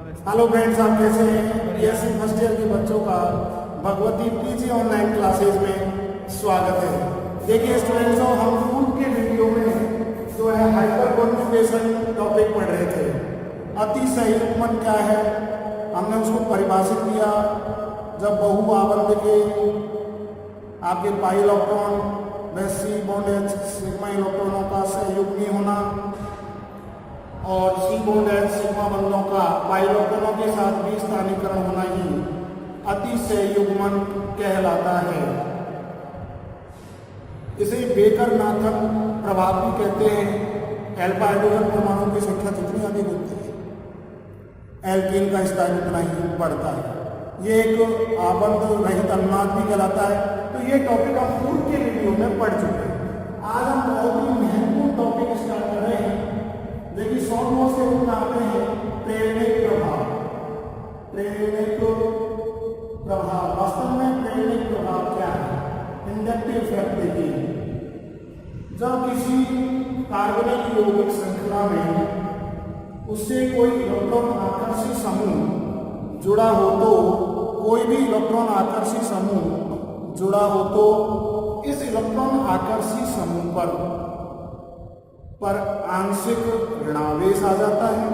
Hello friends, आप कैसे हैं? बीएससी फर्स्ट ईयर के बच्चों का भगवती पीजी ऑनलाइन क्लासेज में स्वागत है। देखिए स्टूडेंट्स, हम पूर्व के वीडियो में जो है हाइपर कॉन्जुगेशन टॉपिक पढ़ रहे थे। अतिशय युग्मन क्या है हमने उसको परिभाषित किया। जब बहु आबंध के आपके पाई इलेक्ट्रॉन व सी बॉन्ड एच सिग्मा इलेक्ट्रॉनों का सहयुग्मी होना और सी बॉन्ड एच सिग्मा बंधों का पाई इलेक्ट्रॉनों के साथ भी स्थानीकरण होना ही अतिशय युग्मन कहलाता है। इसे बेकर-नाथन प्रभाव भी कहते हैं। एल्फा हाइड्रोजन परमाणु की संख्या जितनी अधिक होती है एल्कीन का स्थान उतना ही बढ़ता है। ये एक आबंध रहित अनुनाद भी कहलाता है। तो ये टॉपिक हम पूर्व के वीडियो में पढ़ चुके हैं। आज हम बहुत ही महत्वपूर्ण टॉपिक स्टार्ट कर रहे हैं। देखिए शॉर्ट नोट्स के रूप में आते हैं प्रेरणिक प्रभाव। प्रेरणिक प्रभाव वास्तव में प्रेरणिक प्रभाव क्या है? Inductive effect. देखिए जब किसी कार्बनिक यौगिक श्रृंखला में उससे कोई इलेक्ट्रॉन आकर्षी समूह जुड़ा हो तो कोई भी इलेक्ट्रॉन आकर्षी समूह जुड़ा हो तो इस इलेक्ट्रॉन आकर्षी समूह पर आंशिक ऋणावेश आ जाता है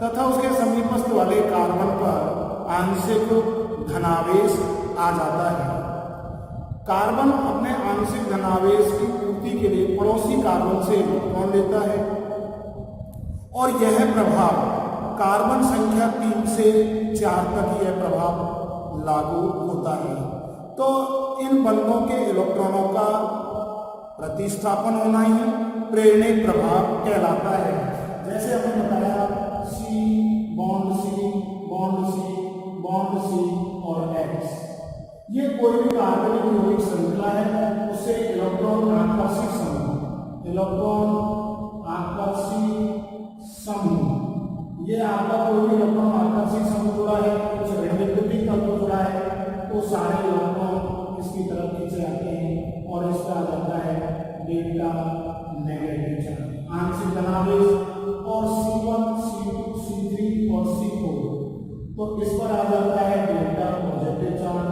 तथा उसके समीपस्थ वाले कार्बन पर आंशिक धनावेश आ जाता है। कार्बन अपने आंशिक धनावेश की पूर्ति के लिए पड़ोसी कार्बन से इलेक्ट्रॉन लेता है और यह प्रभाव कार्बन संख्या 3 से 4 तक यह प्रभाव लागू होता है। तो इन बंधों के इलेक्ट्रॉनों का प्रतिस्थापन होना ही प्रेरणिक प्रभाव कहलाता है। जैसे हमने बताया C bond C bond C bond C और एक्स, ये कोई भी कार्बनिक यौगिक श्रृंखला है उससे इलेक्ट्रॉन आकर्षी समूह, इलेक्ट्रॉन आकर्षी समूह, ये आपका कोई भी इलेक्ट्रॉन आकर्षी समूह जुड़ा है, कुछ ऋणात्मक तत्व जुड़ा है तो सारे इलेक्ट्रॉन इसकी तरफ खींचे जाते हैं और इसका आ जाता है डेल्टा नेगेटिव चार्ज, आंशिक धनावेश। और C1 C2 C3 और C4 तो इस पर आ जाता है डेल्टा पॉजिटिव चार्ज,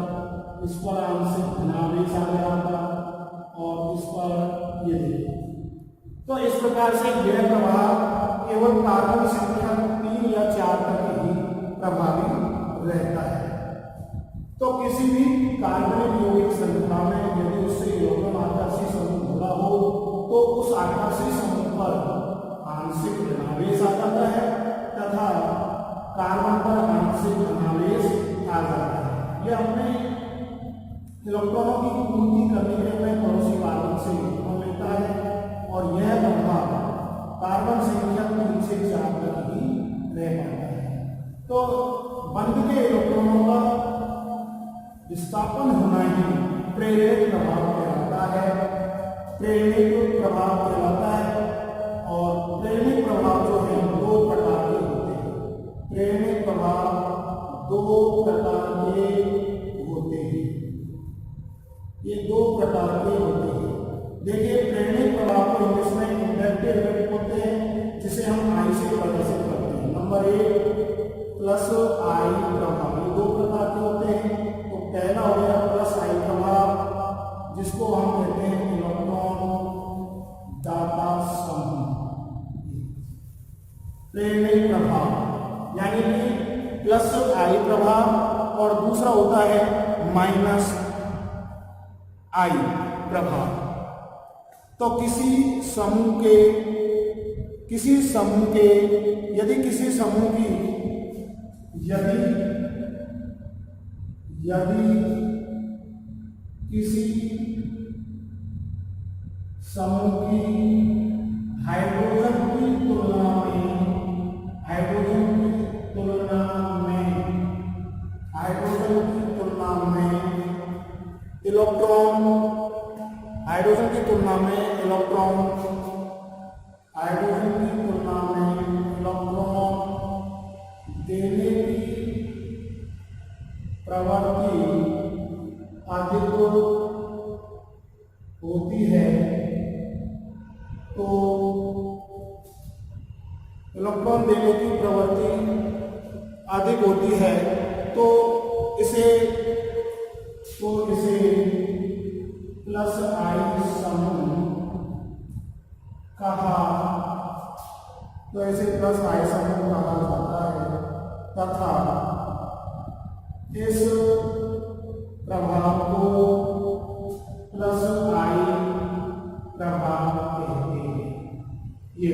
इस पर आंशिक धनावेश आ जाता और इस पर ये देखिए। तो इस प्रकार से यह प्रभाव केवल कार्बन संख्या 3 या 4 तक ही प्रभावी रहता है। तो किसी भी कार्बनिक यौगिक श्रृंखला में यदि उससे इलेक्ट्रॉन आकर्षी समूह जुड़ा हो तो उस आकर्षी समूह पर आंशिक ऋणावेश आ जाता है तथा कार्बन पर आंशिक धनावेश आ जाता है। यह अपने इलेक्ट्रॉनों की पूर्ति करने के लिए पड़ोसी कार्बन से इलेक्ट्रॉन लेता है और यह प्रभाव कार्बन संख्या 3 से 4 तक ही रह पाता है। तो बंध के इलेक्ट्रॉनों का विस्थापन होना ही प्रेरणिक प्रभाव कहलाता है। प्रेरणिक प्रभाव कहलाता है और प्रेरणिक प्रभाव जो है 2 प्रकार के होते हैं। प्रेरणिक प्रभाव 2 प्रकार के होते हैं, ये 2 प्रकार के होते हैं। देखिए प्रेरणिक प्रभाव को इंग्लिश में इंडक्टिव इफेक्ट बोलते हैं जिसे हम आई से प्रदर्शित करते हैं। नंबर 1 प्लस आई प्रभाव, ये 2 प्रकार के होते हैं। तो पहला हो गया प्लस आई प्रभाव जिसको हम कहते हैं इलेक्ट्रॉन दाता समूह प्रेरणिक प्रभाव, यानी कि प्लस आई प्रभाव। और दूसरा होता है माइनस आई प्रभाव। तो किसी समूह के यदि किसी समूह की यदि किसी समूह की हाइड्रोजन की तुलना में इलेक्ट्रॉन देने की प्रवृत्ति अधिक होती है तो इलेक्ट्रॉन देने की प्रवृत्ति अधिक होती है तो इसे प्लस आई समूह कहा, तो इसे प्लस आई समूह कहा जाता है तथा इस प्रभाव को प्लस आई प्रभाव कहते हैं। ये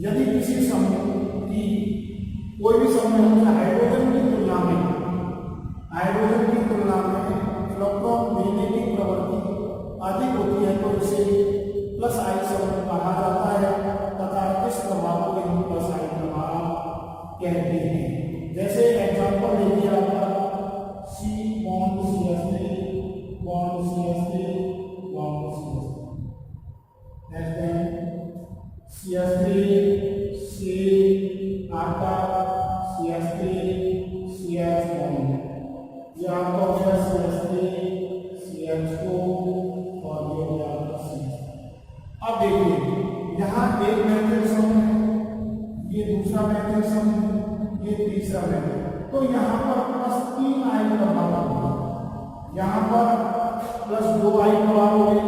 यदि किसी समूह की कोई भी समूह हाइड्रोजन की तुलना में इलेक्ट्रॉन देने की प्रवृत्ति अधिक होती है तो इसे प्लस आई समूह कहा जाता है तथा इस प्रभाव को हम प्लस आई प्रभाव कहते हैं। जैसे एग्जांपल देखिए आपका C bond CH3 bond CH3 bond CH3 C आटा CH3 CH बॉन्ड, यह आपका हो गया CH3 CH2 और ये हो गया आपका CH। अब देखिए यहाँ एक मैट्रिक समूह है, ये दूसरा मैट्रिक समूह, ये तीसरा मैट्रिक, तो यहाँ पर प्लस 3 आई प्रभाव होगा, यहाँ पर प्लस 2 आई प्रभाव हो गए,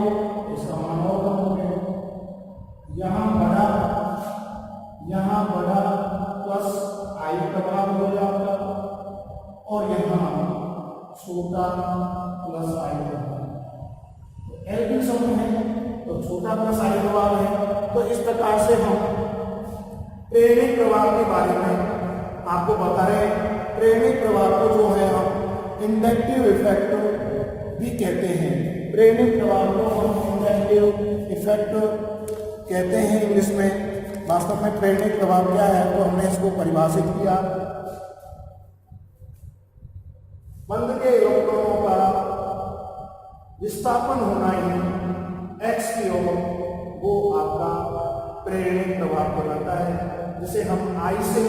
इसका मान और कम हो गया, यहाँ बड़ा प्लस आई प्रभाव हो जाता और यहाँ छोटा प्लस आई प्रभाव। एल्किन समूह है तो छोटा प्लस आई प्रभाव है। तो इस प्रकार से हम प्रेरणिक प्रभाव के बारे में आपको बता रहे हैं। प्रेरणिक प्रभाव को जो है हम इंडक्टिव इफेक्ट भी कहते हैं। प्रेरणिक प्रभाव को हम इंडक्टिव इफेक्ट कहते हैं इंग्लिश में। वास्तव में प्रेरणिक प्रभाव क्या है तो हमने इसको परिभाषित किया, बंध के इलेक्ट्रॉनों का विस्थापन होना ही x की ओर वो आपका प्रेरणिक प्रभाव बनाता है, जिसे हम I से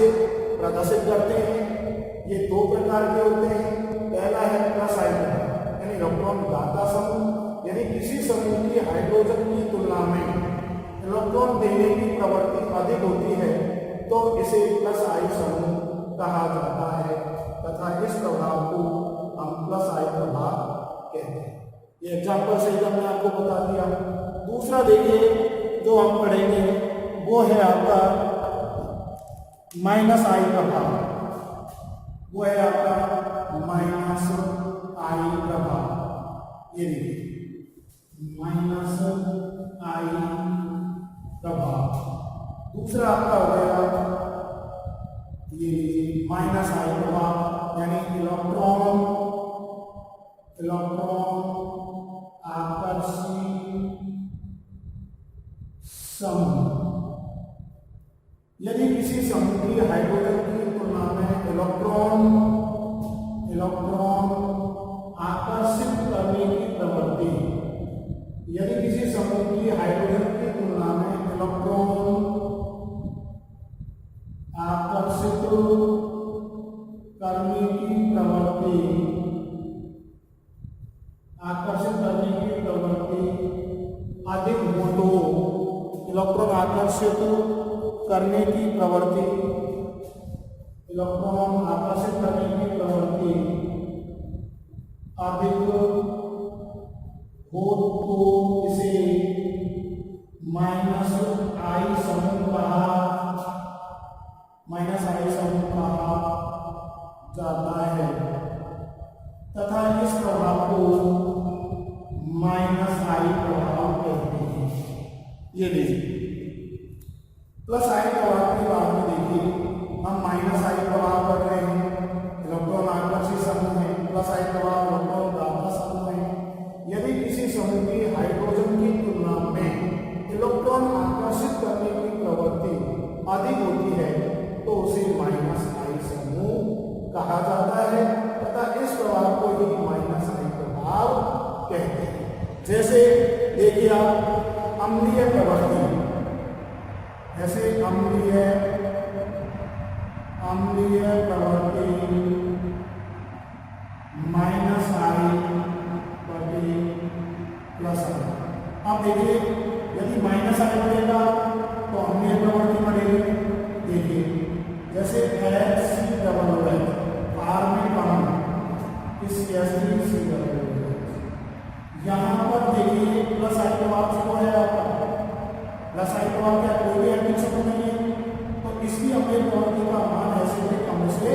प्रदर्शित करते हैं। ये दो प्रकार के होते हैं। पहला है प्लस आई प्रभाव, यानी इलेक्ट्रॉन दाता समूह, यानी किसी समूह की हाइड्रोजन की तुलना में इलेक्ट्रॉन देने की प्रवृत्ति अधिक होती है तो इसे प्लस आई समूह कहा जाता है तथा इस प्रभाव को हम प्लस आई प्रभाव कहते हैं। ये एग्जाम्पल से हमने आपको बता दिया। दूसरा देखिए जो हम पढ़ेंगे वो है आपका माइनस आई प्रभाव, वो है आपका माइनस आई प्रभाव। ये देखिए माइनस आई प्रभाव। दूसरा आपका हो गया ये माइनस आई प्रभाव, यानी इलेक्ट्रॉन आकर्षी समूह। यदि किसी समूह की हाइड्रोजन की तुलना में इलेक्ट्रॉन आकर्षित करने की प्रवृत्ति, यदि किसी समूह की हाइड्रोजन की तुलना में इलेक्ट्रॉन आकर्षित करने की अधिक हो तो इलेक्ट्रॉन आकर्षित करने की प्रवृत्ति अधिक हो तो इसे माइनस आई समूह कहा जाता है तथा इस प्रभाव को माइनस आई प्रभाव कहते हैं। ये देखिए प्लस आई प्रभाव के बाद में देखिए हम माइनस आई प्रभाव कर रहे हैं, इलेक्ट्रॉन आकर्षी समूह है, प्लस आई प्रभाव इलेक्ट्रॉन दाता समूह है। यदि किसी समूह की हाइड्रोजन की तुलना में इलेक्ट्रॉन आकर्षित करने की प्रवृत्ति अधिक होती है तो उसे माइनस आई समूह कहा जाता है तथा इस प्रभाव को ही माइनस आई प्रभाव कहते हैं। जैसे देखिए आप अम्लीय प्रवृत्ति, जैसे अम्लीय प्रवृत्ति माइनस आई बटे प्लस आई। अब देखिए यदि माइनस आई बढ़ेगा तो अम्लीय प्रवृत्ति बढ़ेगी। देखिए जैसे इस यहाँ पर देखिए प्लस आई प्रभाव जो है आपका प्लस आई प्रभाव क्या कोई भी एल्किन समूह नहीं है, तो इसकी अम्लीय प्रवृत्ति का मान एसिडिक अम्ल से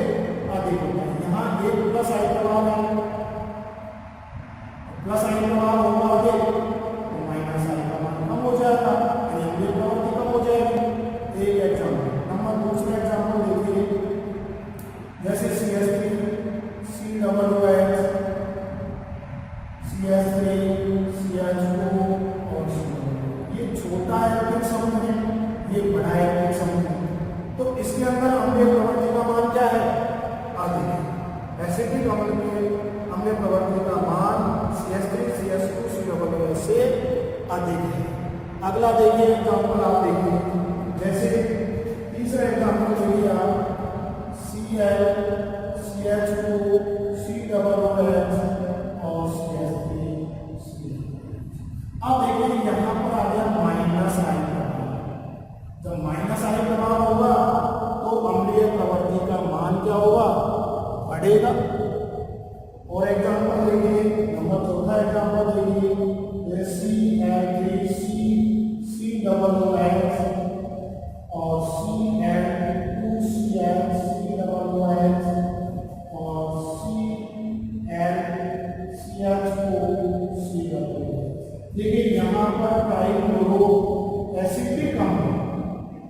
अधिक होता है। यहाँ एक प्लस आई प्रभाव है, प्लस आई प्रभाव होगा अधिक तो माइनस आई का मान कम हो जाएगा, यानी अम्लीय प्रवृत्ति कम हो जाएगी। एक एग्जाम्पल नंबर दूसरे एग्जाम्पल देखिए, जैसे CH3 COOH CH3 CH2 और COOH, ये छोटा एल्किन समूह है, ये बड़ा एल्किन समूह है, तो इसके अंदर अम्लीय प्रवृत्ति का मान क्या है? अधिक है। एसिडिक अम्ल के अम्लीय प्रवृत्ति का मान CH3 CH2 COOH से अधिक है। अगला देखिए एग्जाम्पल आप देखिए, जैसे तीसरा एग्जाम्पल देखिए आप Cl CH2 COOH और CH3 अब देखिए यहाँ पर आ गया माइनस आई प्रभाव। जब माइनस आई प्रभाव होगा तो अम्लीय प्रवृत्ति का मान क्या होगा? बढ़ेगा। और एग्जाम्पल देखिए नंबर चौथा एग्जाम्पल देखिए, Cl3 COOH और Cl2Cl COOH और ClCH4COOH। देखिए यहाँ पर ट्राइक्लोरो एसिटिक अम्ल,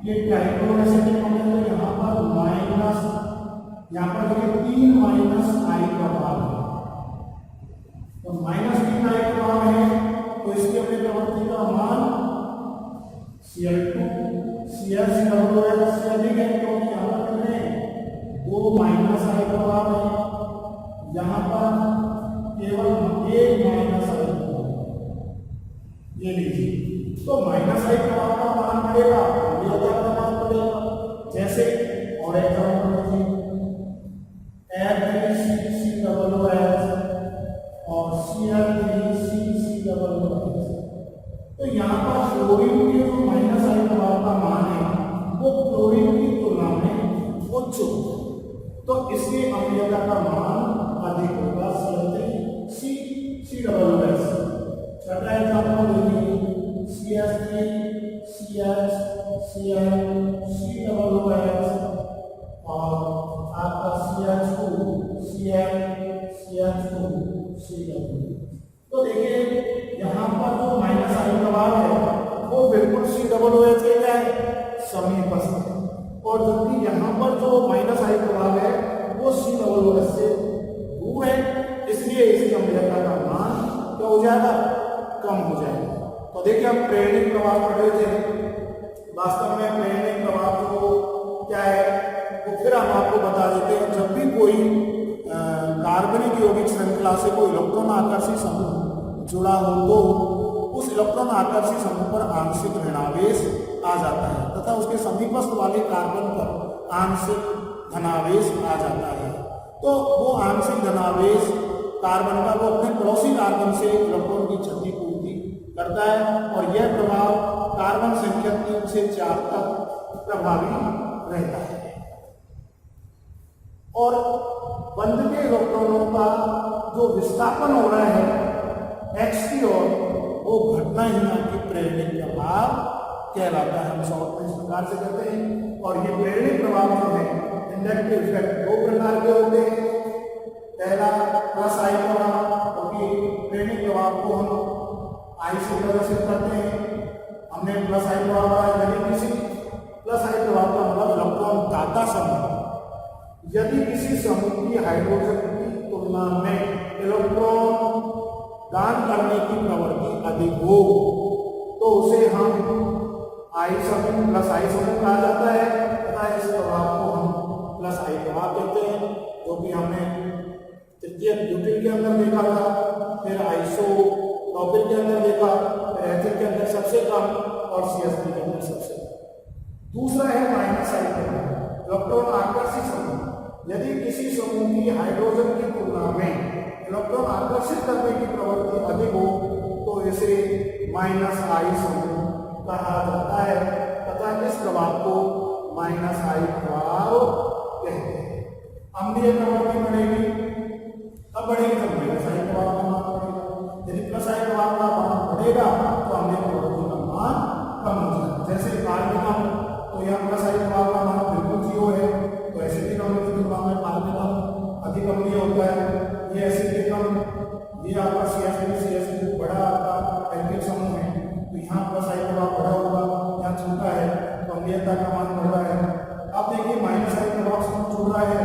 ये ट्राइक्लोरो एसिटिक अम्ल है, तो यहाँ पर माइनस, यहाँ पर देखिए 3 माइनस आई प्रभाव है, तो माइनस 3 आई प्रभाव है, तो इसके अपनी प्रवृत्ति का मान Cl2 ClCOOH से अधिक है, क्योंकि यहाँ पर कितने 2 माइनस आई प्रभाव है, यहाँ पर केवल 1 माइनस आई प्रभाव। ये लीजिए, तो माइनस आई प्रभाव का मान बढ़ेगा, अम्लीयता का मान बढ़ेगा। जैसे और एग्जाम्पल लीजिए, Al3CCOOH और Cl3CCOOH, तो यहाँ पर फ्लोरीन के जो माइनस आई प्रभाव का मान है वो क्लोरीन की तुलना में उच्च होगा, तो इसके अम्लीयता का मान अधिक होगा Cl3CCOOH। छठा एग्जाम्पल देखिए, CH3 CH और आपका CH2 CH2। तो देखिए यहाँ पर जो माइनस आई प्रभाव है वो बिल्कुल COOH के क्या है? समीपस्थ है, और जबकि यहाँ पर जो माइनस आई प्रभाव है वो COOH से दूर है, इसलिए इसकी अम्लीयता का मान क्या हो जाएगा? कम हो जाएगा। तो देखिए हम प्रेरणिक प्रभाव पढ़ रहे थे, वास्तव में प्रेरणिक प्रभाव जो क्या है वो फिर हम आपको बता देते हैं। जब भी कोई कार्बनिक यौगिक श्रृंखला से कोई इलेक्ट्रॉन आकर्षी समूह जुड़ा हो तो उस इलेक्ट्रॉन आकर्षी समूह पर आंशिक ऋणावेश आ जाता है तथा उसके समीपस्थ वाले कार्बन पर आंशिक धनावेश आ जाता है। तो वो आंशिक धनावेश कार्बन का वो अपने पड़ोसी कार्बन से इलेक्ट्रॉन की क्षतिपूर्ति करता है, और यह प्रभाव कार्बन संख्या 3 से 4 तक प्रभावी रहता है। और बंध के इलेक्ट्रॉनों का जो विस्थापन हो रहा है एक्स की ओर, वो घटना हीना की प्रेरणिक प्रभाव कहलाता है। हम शॉर्ट में इस प्रकार से कहते हैं। और ये प्रेरणिक प्रभाव जो है इंडक्टिव इफेक्ट 2 प्रकार के होते हैं। पहला प्लस आई प्रभाव, क्योंकि प्रेरणिक प्रभाव को हम आई से प्रदर्शित करते हैं। हमने प्लस आई प्रभाव का यदि किसी प्लस आई प्रभाव का मतलब इलेक्ट्रॉन दाता समूह, यदि किसी समूह की हाइड्रोजन की तुलना में इलेक्ट्रॉन दान करने की प्रवृत्ति अधिक हो तो उसे हम आई समूह प्लस आई समूह कहा जाता है, तथा इस प्रभाव को हम प्लस आई प्रभाव कहते हैं, जो कि हमने तृतीय ब्यूटेन के अंदर देखा था, फिर आइसोप्रोपिल के अंदर देखा, फिर एथिल के अंदर सबसे कम और CH3 के अंदर सबसे कम। दूसरा है माइनस आई प्रभाव, इलेक्ट्रॉन आकर्षित समूह। यदि किसी समूह की हाइड्रोजन की तुलना में इलेक्ट्रॉन आकर्षित करने की प्रवृत्ति अधिक हो तो इसे माइनस आई समूह कहा जाता है, तथा इस प्रभाव को माइनस आई प्रभाव कहते हैं। अम्लीय प्रवृत्ति बढ़ेगी, कब बढ़ेगी? तब माइनस आई दबाव का मान बढ़ेगा। यदि प्लस आई दबाव का मान बढ़ेगा तो हमने प्रोटोन का मान कम हो जाएगा। जैसे कार्बनिकम तो यहाँ प्लस आई दबाव का मान बिल्कुल 0 है, तो एसिटिक अम्ल की तुलना में कार्बनिकम अधिक अम्लीय होता है। ये एसिटिक अम्ल, ये आपका CH3 बड़ा आपका एल्किल समूह है, तो यहाँ प्लस आई दबाव बड़ा होगा, यहाँ छोटा है तो अम्लीयता का मान बढ़ रहा है। अब देखिए माइनस आई दबाव समूह जुड़ रहा है,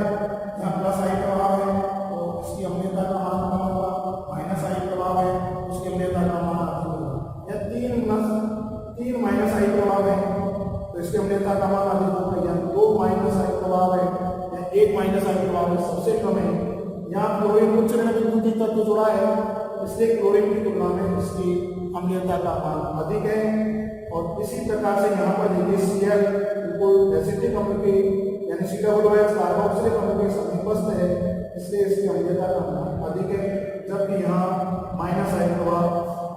यहाँ प्लस आई दबाव है तो इसकी अम्लीयता का मान कम होगा, माइनस आई दबाव है उसकी अम्लीयता का मान अधिक होगा। या तीन माइनस आई दबाव है तो इसकी अम्लीयता का मान अधिक होगा, या 2 माइनस आई दबाव है या 1 माइनस आई दबाव है सबसे कम है। यहाँ क्लोरीन उच्च विद्युत तत्व जुड़ा है, इसलिए क्लोरीन की तुलना में इसकी अम्लीयता का मान अधिक है। और इसी प्रकार से यहाँ पर देखिए Cl बिल्कुल एसिटिक अम्ल के यानी COOH कार्बोक्सिलिक अम्ल के समीपस्थ है, इसलिए इसकी अम्लीयता का मान अधिक है, जबकि यहाँ माइनस आई दबाव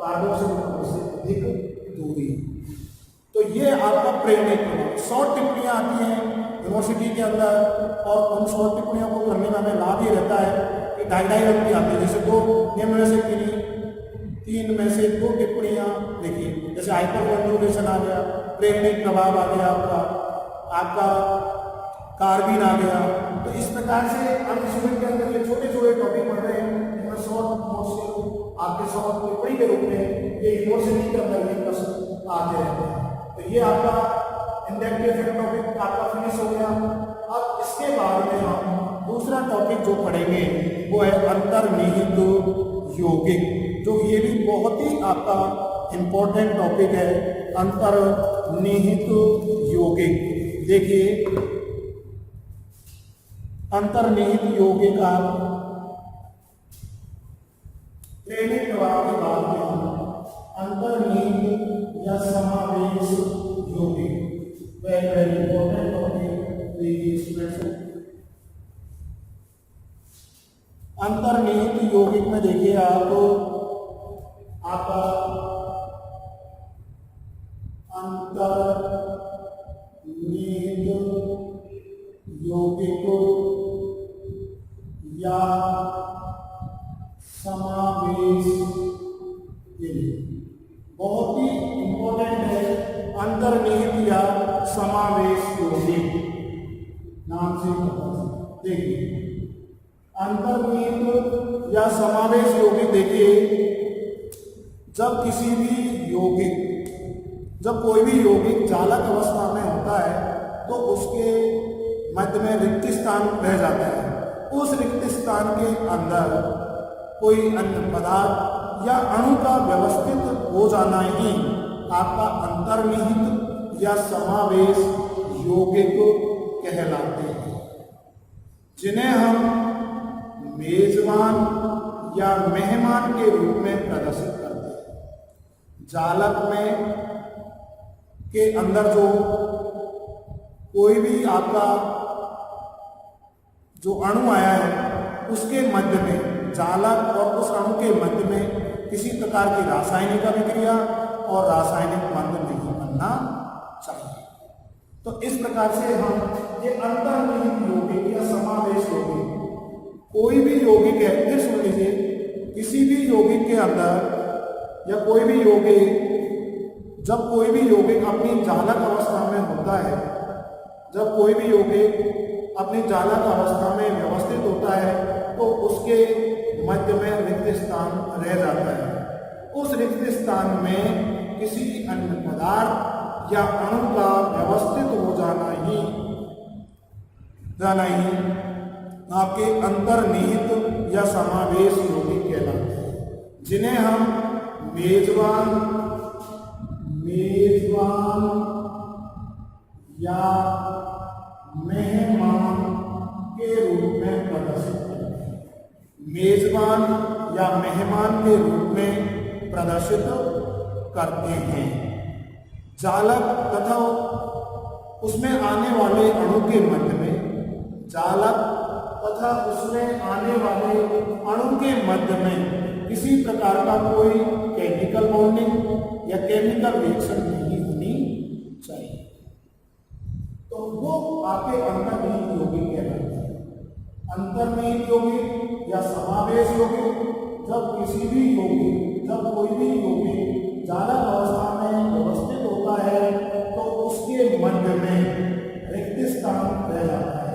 कार्बोक्सिलिक अम्ल से अधिक दूरी। तो ये आपका प्रेरणिक प्रभाव। 100 टिप्पणियाँ आती हैं यूनिवर्सिटी के अंदर, और उन 100 टिप्पणियों को करने में हमें लाभ ये रहता है कि 2.5 अंक की आती है। जैसे 2 निम्न में से किन्हीं 3 में से 2 टिप्पणियाँ देखिए, जैसे हाइपर कंजुगेशन आ गया, प्रेरणिक प्रभाव आ गया, आपका कार्बिन आ गया। तो इस प्रकार से हम स्टूडेंट के अंदर ये छोटे छोटे टॉपिक पढ़ रहे हैं, जिनमें 100 नोट्स आपके 100 टिप्पणी के रूप में ये यूनिवर्सिटी के अंदर ये प्रश्न आते रहते हैं। तो ये आपका इंडक्टिव इफेक्ट टॉपिक आपका फिनिश हो गया। अब इसके बाद में हम दूसरा टॉपिक जो पढ़ेंगे वो है अंतर्निहित यौगिक, जो ये भी बहुत ही आपका इंपॉर्टेंट टॉपिक है, अंतर्निहित यौगिक। देखिए अंतर्निहित यौगिक का प्रेरणिक प्रभाव के बाद में अंतर्निहित या समावेश यौगिक, वेरी वेरी इंपॉर्टेंट टॉपिक देखिए स्टूडेंट्स। अंतर्निहित यौगिक में देखिए आपका अंतर्निहित यौगिक या समावेश, बहुत ही इंपॉर्टेंट है अंतर्निहित या समावेश यौगिक नाम से पता। देखिए अंतर्निहित या समावेश यौगिक, देखिए जब किसी भी यौगिक, जब कोई भी यौगिक चालक अवस्था में होता है तो उसके मध्य में रिक्त स्थान रह जाता है। उस रिक्त स्थान के अंदर कोई अन्य पदार्थ या अणु का व्यवस्थित हो जाना ही आपका अंतर्निहित या समावेश यौगिक कहलाते हैं, जिन्हें हम मेजबान या मेहमान के रूप में प्रदर्शित करते हैं। जालक में के अंदर जो कोई भी आपका जो अणु आया है उसके मध्य में, जालक और उस अणु के मध्य में किसी प्रकार की रासायनिक अभिक्रिया और रासायनिक बंध नहीं बनना चाहिए। तो इस प्रकार से हम ये अंतर्निहित यौगिक या समावेश यौगिक, कोई भी यौगिक है, फिर सुन लीजिए, किसी भी यौगिक के अंदर या कोई भी यौगिक, जब कोई भी यौगिक अपनी जालक अवस्था में होता है, जब कोई भी यौगिक अपनी जालक अवस्था में व्यवस्थित होता है तो उसके मध्य में रिक्त स्थान रह जाता है। उस रिक्त स्थान में किसी अन्य पदार्थ या अणु का व्यवस्थित हो जाना ही आपके अंतर्निहित या समावेश यौगिक कहलाते हैं, जिन्हें हम मेजबान या मेहमान के रूप में प्रदर्शित करते हैं। मेजबान या मेहमान के रूप में प्रदर्शित करते हैं। जालक तथा उसमें आने वाले अणु के मध्य में, जालक तथा उसमें आने वाले अणु के मध्य में किसी प्रकार का कोई केमिकल बॉन्डिंग या केमिकल रिएक्शन नहीं होनी चाहिए, तो वो आपके अंतर्निहित यौगिक कहलाते हैं। अंतर्निहित यौगिक या समावेश यौगिक, जब किसी भी यौगिक, जब कोई भी यौगिक जालक अवस्था में व्यवस्थित होता है तो उसके मध्य में रिक्त स्थान रह जाता है।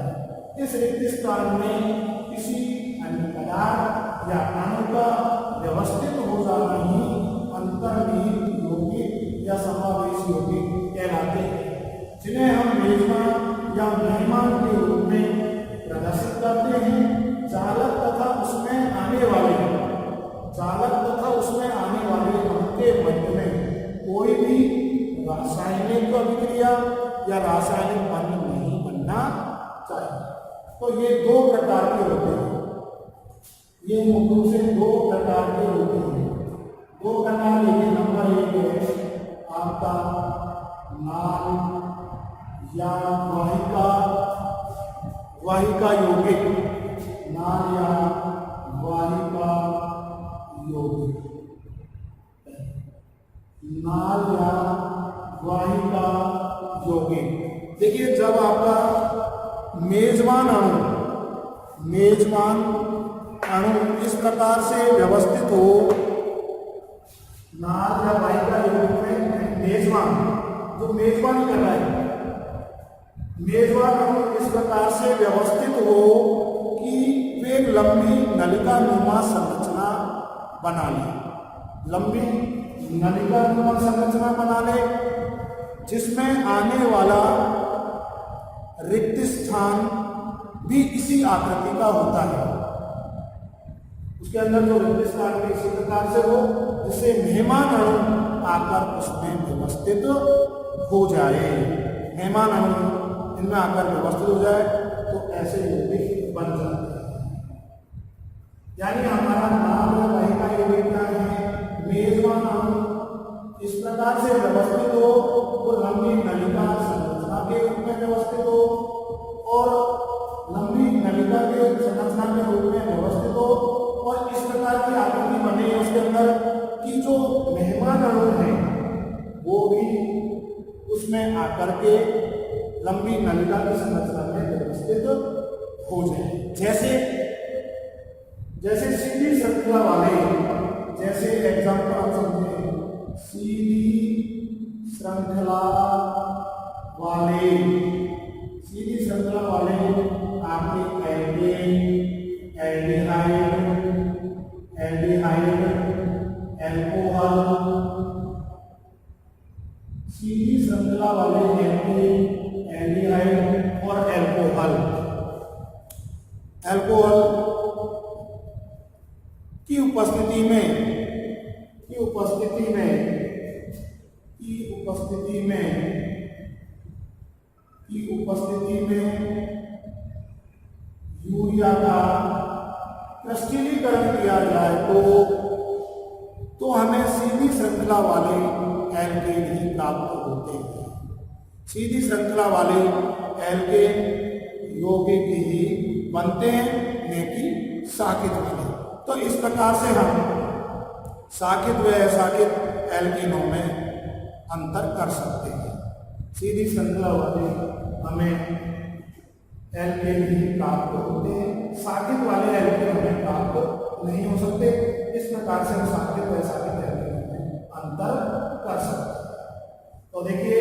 इस रिक्त स्थान में किसी अन्य पदार्थ या अणु का व्यवस्थित हो जाना ही अंतर्निहित यौगिक या समावेश यौगिक कहलाते हैं, जिन्हें हम मेजबान या मेहमान के रूप में प्रदर्शित करते हैं। जालक तथा उसमें आने वाले उनके मध्य में कोई भी रासायनिक अभिक्रिया या रासायनिक बंध नहीं बनना चाहिए। तो ये दो प्रकार के होते हैं, ये मुख्य रूप से दो प्रकार के होते हैं। दो प्रकार, देखिए नंबर 1 है आपका नाल या वाहिका यौगिक, नाल या वाहिका यौगिक, नाल या वाहिका यौगिक। देखिए जब आपका मेजबान अणु इस प्रकार से व्यवस्थित हो, नाल या वाहिका यौगिक में मेजबान जो मेजबान कर रहा है, मेजबान अणु इस प्रकार से व्यवस्थित हो कि वे एक लंबी नलिका नुमा संरचना बना ले, लंबी नलिका नुमा संरचना बना ले, जिसमें आने वाला रिक्त स्थान भी इसी आकृति का होता है। उसके अंदर जो रिक्त स्थान भी इसी प्रकार से हो जिससे मेहमान अणु आकर उसमें व्यवस्थित हो जाए, मेहमान अणु इनमें आकर व्यवस्थित हो जाए तो ऐसे यौगिक बन जाते हैं। यानी हमारा नाल या वाहिका यौगिक क्या है, मेजबान अणु इस प्रकार से व्यवस्थित हो, वो लंबी नलिका संरचना के रूप में व्यवस्थित हो और लंबी नलिका के संरचना के रूप में व्यवस्थित हो और इस प्रकार की आकृति बने उसके अंदर कि जो मेहमान अणु है वो भी उसमें आकर के लंबी नलिका की संरचना में व्यवस्थित हो जाए। जैसे सीधी श्रृंखला वाले, जैसे एग्जाम्पल हम समझे, सीधी श्रृंखला वाले आपके एल्डिहाइड, एल्कोहल, सीधी श्रृंखला वाले एल्डिहाइड और एल्कोहल की उपस्थिति में यूरिया का क्रिस्टलीकरण किया जाए तो हमें सीधी श्रृंखला वाले एल्केन ही प्राप्त होते हैं। सीधी श्रृंखला वाले एल्केन यौगिक ही बनते हैं, न कि साकित वाले। तो इस प्रकार से हम साकित व असाकित एल्केनों में अंतर कर सकते हैं। सीधी श्रृंखला वाले हमें एल्केन ही प्राप्त होते हैं, साकित वाले एल्केन हमें प्राप्त नहीं हो सकते। इस प्रकार से हम साकित व असाकित एल्केनों में अंतर कर सकते हैं। तो देखिए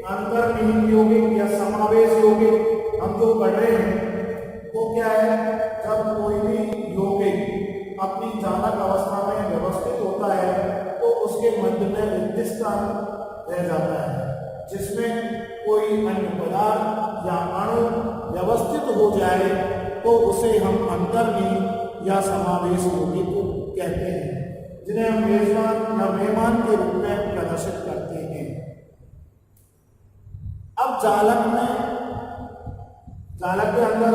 अंतर्निहित यौगिक या समावेश यौगिक हम जो पढ़ रहे हैं वो क्या है, जब कोई भी यौगिक अपनी जालक अवस्था में व्यवस्थित होता है तो उसके मध्य में रिक्त स्थान रह जाता है, जिसमें कोई अन्य पदार्थ या अणु व्यवस्थित हो जाए तो उसे हम अंतर्निहित या समावेश यौगिक कहते हैं, जिन्हें हम मेजबान या मेहमान के रूप में प्रदर्शित करते हैं। अब जालक के अंदर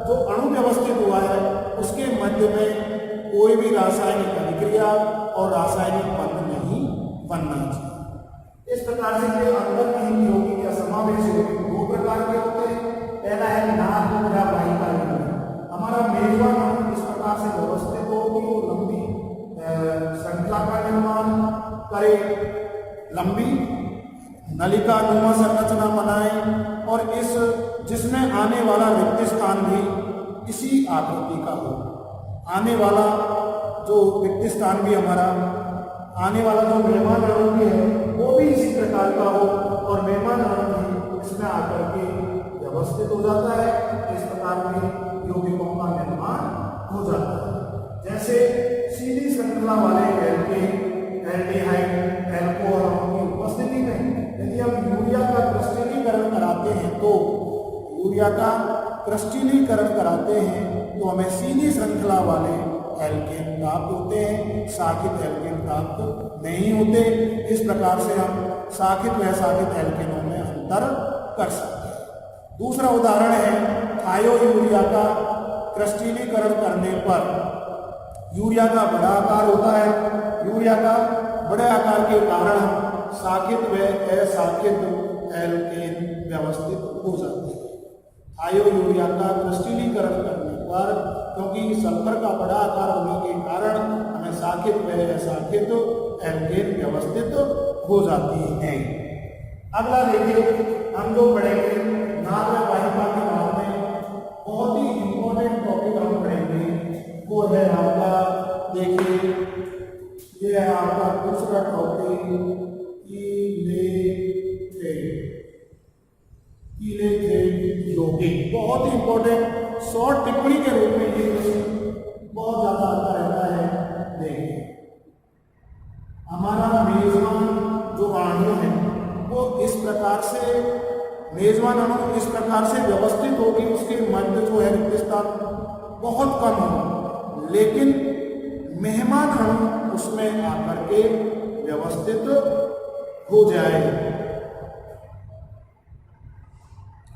जो अणु व्यवस्थित हुआ है उसके मध्य में कोई भी रासायनिक अभिक्रिया और रासायनिक बंध नहीं बनना चाहिए। इस प्रकार से ये अंतर्निहित यौगिक या समावेश यौगिक दो प्रकार के होते हैं। पहला है नाल या वाहिका यौगिक। हमारा मेजबान अणु इस प्रकार से व्यवस्थित हो कि वो लंबी श्रृंखला का निर्माण करे, लंबी नलिका नुमा संरचना बनाए और जिसमें आने वाला रिक्त स्थान भी इसी आकृति का हो। आने वाला जो रिक्त स्थान भी हमारा, आने वाला जो मेहमान अणु भी है वो भी इसी प्रकार का हो और मेहमान अणु भी इसमें आकर के व्यवस्थित हो जाता है। इस प्रकार के यौगिकों का निर्माण हो जाता है। जैसे सीधी श्रृंखला वाले एल्केन, एल्डिहाइड, एल्कोहल की उपस्थिति में यदि हम यूरिया का क्रिस्टलीकरण कराते हैं तो यूरिया का क्रिस्टलीकरण कराते हैं तो हमें सीधी श्रृंखला वाले एल्केन प्राप्त होते हैं, शाखित एल्केन प्राप्त नहीं होते। इस प्रकार से हम शाखित व शाखित एल्केनों में अंतर कर सकते हैं। दूसरा उदाहरण है थायोयूरिया का क्रिस्टलीकरण करने पर यूरिया का बड़ा आकार होता है। यूरिया का बड़े आकार के कारण हम शाखित व अशाखित एल्केन व्यवस्थित हो जाते हैं। थायोयूरिया का क्रिस्टलीकरण करने पर क्योंकि सल्फर का बड़ा आकार होने के कारण हमें शाखित व अशाखित एल्केन व्यवस्थित हो जाती हैं। अगला देखिए, हम जो पढ़ेंगे नाद्र वाहिका के बारे में बहुत ही इंपॉर्टेंट टॉपिक हम पढ़ेंगे वो है आपका, देखिए ये है आपका दूसरा टॉपिक इलेक्ट्रिक यौगिक। बहुत ही इंपॉर्टेंट शॉर्ट टिप्पणी के रूप में ये बहुत ज्यादा आता रहता है। देखिए हमारा मेजबान जो अणु है वो इस प्रकार से, मेजबान अणु इस प्रकार से व्यवस्थित होगी, उसके मध्य जो है रिक्त स्थान बहुत कम हो, लेकिन मेहमान अणु उसमें आकर के व्यवस्थित हो जाए,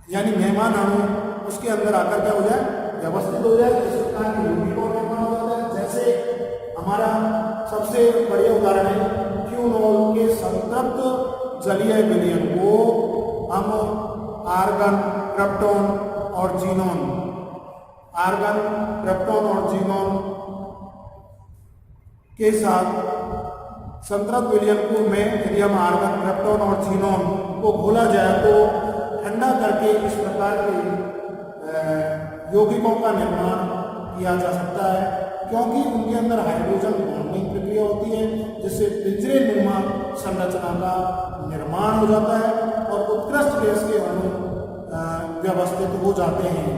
यानी मेहमान अणु उसके अंदर आकर क्या हो जाए, व्यवस्थित हो जाए। इस प्रकार की यौगिकों का निर्माण हो जाता है। जैसे हमारा सबसे बढ़िया उदाहरण है क्यूनोल के संतृप्त जलीय विलयन को हम आर्गन, क्रिप्टोन और जीनोन, आर्गन, क्रिप्टोन और जीनोन के साथ संतृप्त विलयन में यदि हम आर्गन, क्रिप्टोन और जीनोन को घोला जाए तो ठंडा करके इस प्रकार के यौगिकों का निर्माण किया जा सकता है, क्योंकि उनके अंदर हाइड्रोजन बॉन्डिंग प्रक्रिया होती है जिससे पिंजरे निर्माण संरचना का निर्माण हो जाता है और उत्कृष्ट गैस के अणु व्यवस्थित हो जाते हैं।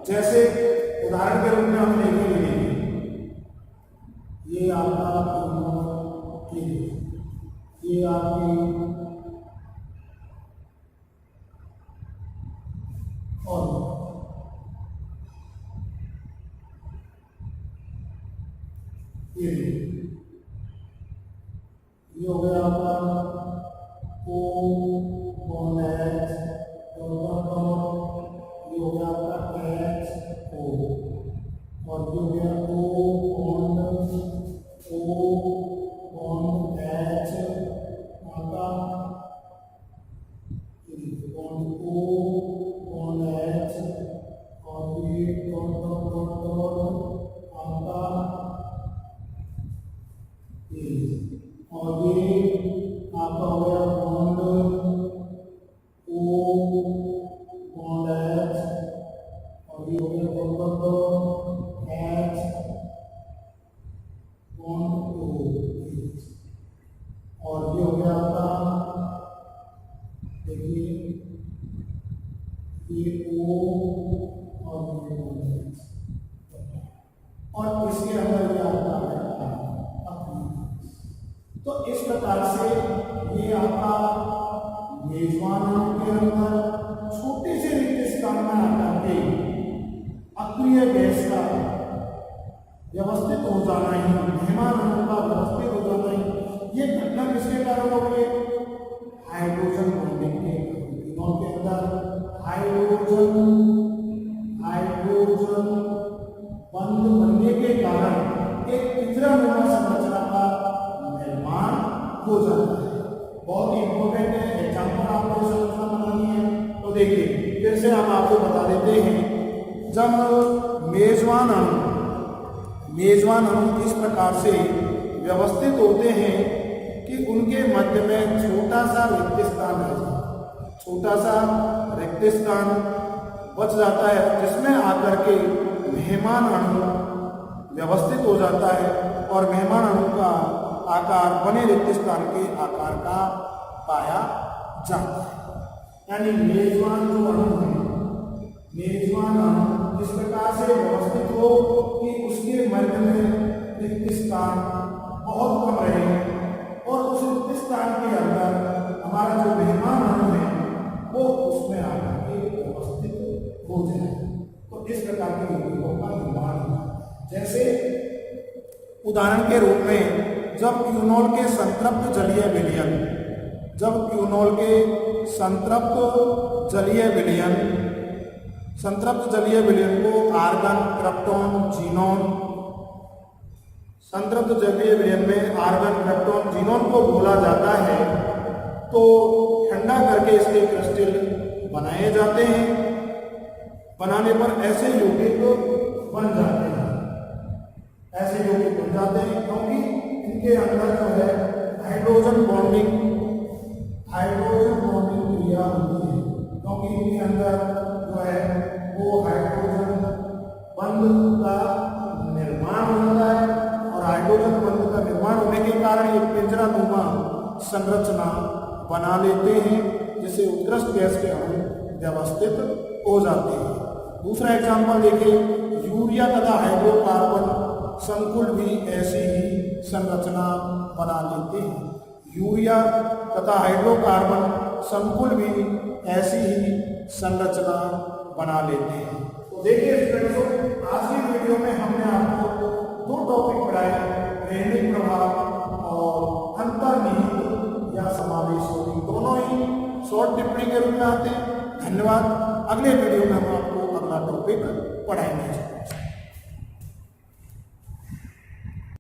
जैसे उदाहरण के रूप में हम देखेंगे, ये आपका ये आपकी और ये हो गया आपका O बॉन्ड H, ये हो गया आपका HO और ये हो गया O बॉन्ड H आपका बॉन्ड O बॉन्ड H और ये आपका और ये आपका हो गया बॉन्ड O बॉन्ड H और ये हो गया बॉन्ड H बॉन्ड O और ये हो गया आपका, देखिए ये O और ये बॉन्ड H और इसके अंदर ये आता है। तो इस प्रकार से ये आपका मेजबान अणु के अंदर छोटे से रिक्त स्थान में आकर के अक्रिय गैस का व्यवस्थित हो जाना ही, मेहमान अणु का व्यवस्थित हो जाना ही, ये घटना किसके कारण हो गई, हाइड्रोजन बॉन्डिंग के तीनों के अंदर हाइड्रोजन बंध बनने के कारण एक पिंजरा निर्माण संरचना का निर्माण हो जाता है। बहुत ही इंपॉर्टेंट है, एग्जाम्पल आपको संरचना बनानी है तो देखिए फिर से हम आपको बता देते हैं। जब मेजबान अणु इस प्रकार से व्यवस्थित होते हैं कि उनके मध्य में छोटा सा रिक्त स्थान है, छोटा सा रिक्त स्थान बच जाता है जिसमें आकर के मेहमान अणु व्यवस्थित हो जाता है और मेहमान अणु का आकार बने रिक्त स्थान के आकार का पाया जाता है। यानी मेजबान जो अणु है, मेजबान अणु इस प्रकार से व्यवस्थित हो कि उसके मध्य में रिक्त स्थान बहुत कम रहे और उस रिक्त स्थान के अंदर हमारा जो मेहमान अणु है वो उसमें आकर के व्यवस्थित हो जाए। तो इस प्रकार के यौगिकों का निर्माण होता है। जैसे उदाहरण के रूप में जब क्यूनोल के संतृप्त जलीय विलयन, जब क्यूनोल के संतृप्त जलीय विलयन को आर्गन, क्रिप्टोन, जीनोन, संतृप्त जलीय विलयन में आर्गन, क्रिप्टोन, जीनोन को घोला जाता है तो ठंडा करके इसके क्रिस्टल बनाए जाते हैं। बनाने पर ऐसे यौगिक बन जाते हैं, ऐसे यौगिक बन जाते हैं क्योंकि इनके अंदर जो है हाइड्रोजन बॉन्डिंग क्रिया होती है, क्योंकि इनके अंदर जो है वो हाइड्रोजन बंध का निर्माण होता है और हाइड्रोजन बंध का निर्माण होने के कारण एक पिंजरानुमा संरचना बना लेते हैं, जिससे उत्कृष्ट गैस के अणु व्यवस्थित हो जाते हैं। दूसरा एग्जाम्पल देखिए, यूरिया तथा हाइड्रोकार्बन संकुल भी ऐसी ही संरचना बना लेते हैं। यूरिया तथा हाइड्रोकार्बन संकुल भी ऐसी ही संरचना बना लेते हैं। तो देखिए स्टूडेंट्स, आज की वीडियो में हमने आपको दो टॉपिक पढ़ाए, रैनिक प्रभाव और अंतर्निहित या समावेशी, दोनों ही शॉर्ट टिप्पणी के रूप में आते हैं। धन्यवाद। अगले वीडियो में हम आपको अगला टॉपिक पढ़ाएंगे।